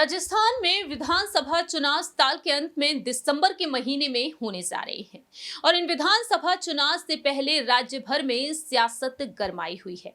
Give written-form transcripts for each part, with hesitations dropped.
राजस्थान में विधानसभा चुनाव साल के अंत में दिसंबर के महीने में होने जा रहे हैं और इन विधानसभा चुनाव से पहले राज्य भर में सियासत गरमाई हुई है।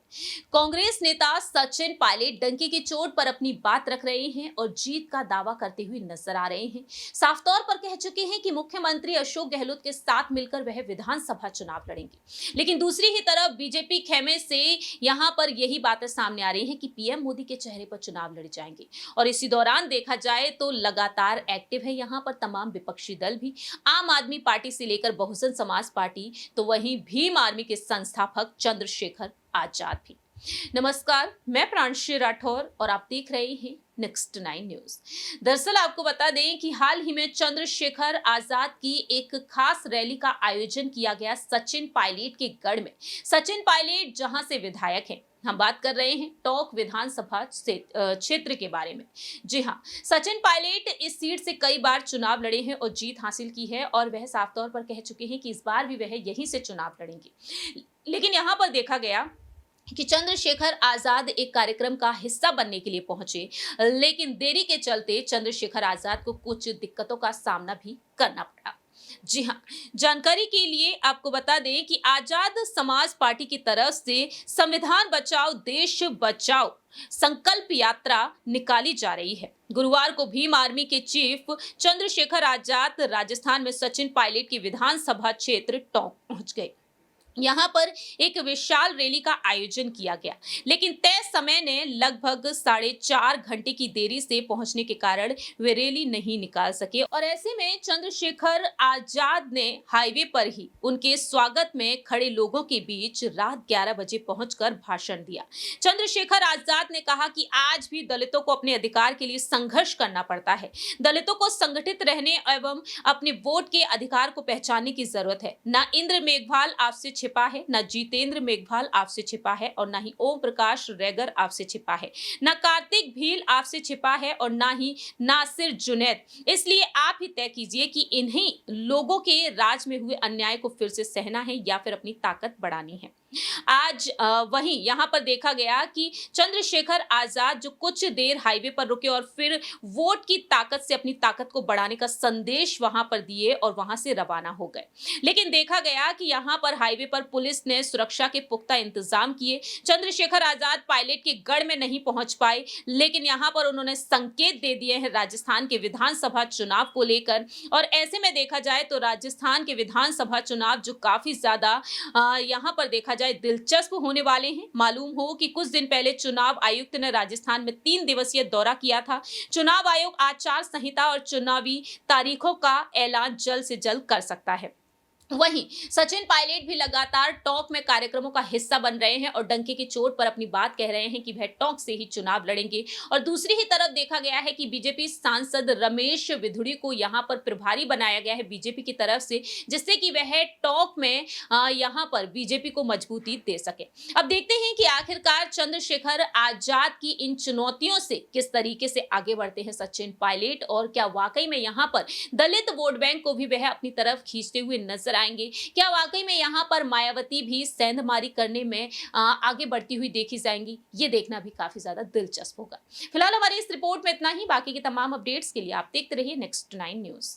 कांग्रेस नेता सचिन पायलट डंके की चोट पर अपनी बात रख रहे हैं और जीत का दावा करते हुए नजर आ रहे हैं। साफ तौर पर कह चुके हैं कि मुख्यमंत्री अशोक गहलोत के साथ मिलकर वह विधानसभा चुनाव लड़ेंगे। लेकिन दूसरी ही तरफ बीजेपी खेमे से यहां पर यही बातें सामने आ रही हैं कि पीएम मोदी के चेहरे पर चुनाव लड़े जाएंगे। और इसी दौरान देखा जाए तो लगातार एक्टिव है यहां पर तमाम विपक्षी दल भी, आम आदमी पार्टी से लेकर बहुजन समाज पार्टी, तो वहीं भीम आर्मी के संस्थापक चंद्रशेखर आजाद भी। नमस्कार, मैं प्रांशी राठौर और आप देख रहे हैं नेक्स्ट 9 न्यूज। दरअसल आपको बता दें कि हाल ही में चंद्रशेखर आजाद की एक खास रैली का आयोजन किया गया सचिन पायलट के गढ़ में। सचिन पायलट जहां से विधायक हैं, हम बात कर रहे हैं टोंक विधानसभा क्षेत्र के बारे में। जी हाँ, सचिन पायलट इस सीट से कई बार चुनाव लड़े हैं और जीत हासिल की है और वह साफ तौर पर कह चुके हैं कि इस बार भी वह यहीं से चुनाव लड़ेंगे। लेकिन यहां पर देखा गया कि चंद्रशेखर आजाद एक कार्यक्रम का हिस्सा बनने के लिए पहुंचे, लेकिन देरी के चलते चंद्रशेखर आजाद को कुछ दिक्कतों का सामना भी करना पड़ा। जी हाँ, जानकारी के लिए आपको बता दें कि आजाद समाज पार्टी की तरफ से संविधान बचाओ देश बचाओ संकल्प यात्रा निकाली जा रही है। गुरुवार को भीम आर्मी के चीफ चंद्रशेखर आजाद राजस्थान में सचिन पायलट की विधानसभा क्षेत्र टोंक पहुंच गए। यहां पर एक विशाल रैली का आयोजन किया गया, लेकिन तय समय ने लगभग 4.5 घंटे की देरी से पहुंचने के कारण वे रैली नहीं निकाल सके और ऐसे में चंद्रशेखर आजाद ने हाईवे पर ही उनके स्वागत में खड़े लोगों के बीच रात 11 बजे पहुंचकर भाषण दिया। चंद्रशेखर आजाद ने कहा कि आज भी दलितों को अपने अधिकार के लिए संघर्ष करना पड़ता है। दलितों को संगठित रहने एवं अपने वोट के अधिकार को पहचानने की जरूरत है। न इंद्र मेघवाल आपसे छिपा है, न जितेंद्र मेघवाल आपसे छिपा है और न ही ओम प्रकाश रेगर आपसे छिपा है, न कार्तिक भील आपसे छिपा है और न ही नासिर जुनैद। इसलिए आप ही तय कीजिए कि इन्हीं लोगों के राज में हुए अन्याय को फिर से सहना है या फिर अपनी ताकत बढ़ानी है। आज वहीं यहां पर देखा गया कि चंद्रशेखर आजाद जो कुछ देर हाईवे पर रुके और फिर वोट की ताकत से अपनी ताकत को बढ़ाने का संदेश वहां पर दिए और वहां से रवाना हो गए। लेकिन देखा गया कि यहां पर हाईवे पर पुलिस ने सुरक्षा के पुख्ता इंतजाम किए। चंद्रशेखर आजाद पायलट के गढ़ में नहीं पहुंच पाए, लेकिन यहां पर उन्होंने संकेत दे दिए हैं राजस्थान के विधानसभा चुनाव को लेकर। और ऐसे में देखा जाए तो राजस्थान के विधानसभा चुनाव जो काफी ज्यादा यहां पर देखा दिलचस्प होने वाले हैं। मालूम हो कि कुछ दिन पहले चुनाव आयुक्त ने राजस्थान में 3 दिवसीय दौरा किया था। चुनाव आयोग आचार संहिता और चुनावी तारीखों का ऐलान जल्द से जल्द कर सकता है। वहीं सचिन पायलट भी लगातार टोंक में कार्यक्रमों का हिस्सा बन रहे हैं और डंके की चोट पर अपनी बात कह रहे हैं कि वह टोंक से ही चुनाव लड़ेंगे। और दूसरी ही तरफ देखा गया है कि बीजेपी सांसद रमेश विधुड़ी को यहां पर प्रभारी बनाया गया है बीजेपी की तरफ से, जिससे कि वह टोंक में यहां पर बीजेपी को मजबूती दे सके। अब देखते हैं कि आखिरकार चंद्रशेखर आजाद की इन चुनौतियों से किस तरीके से आगे बढ़ते हैं सचिन पायलट और क्या वाकई में यहां पर दलित वोट बैंक को भी वह अपनी तरफ खींचते हुए नजर आएंगे। क्या वाकई में यहां पर मायावती भी सेंधमारी करने में आगे बढ़ती हुई देखी जाएंगी, ये देखना भी काफी ज्यादा दिलचस्प होगा। फिलहाल हमारी इस रिपोर्ट में इतना ही। बाकी के तमाम अपडेट्स के लिए आप देखते रहिए नेक्स्ट 9 न्यूज।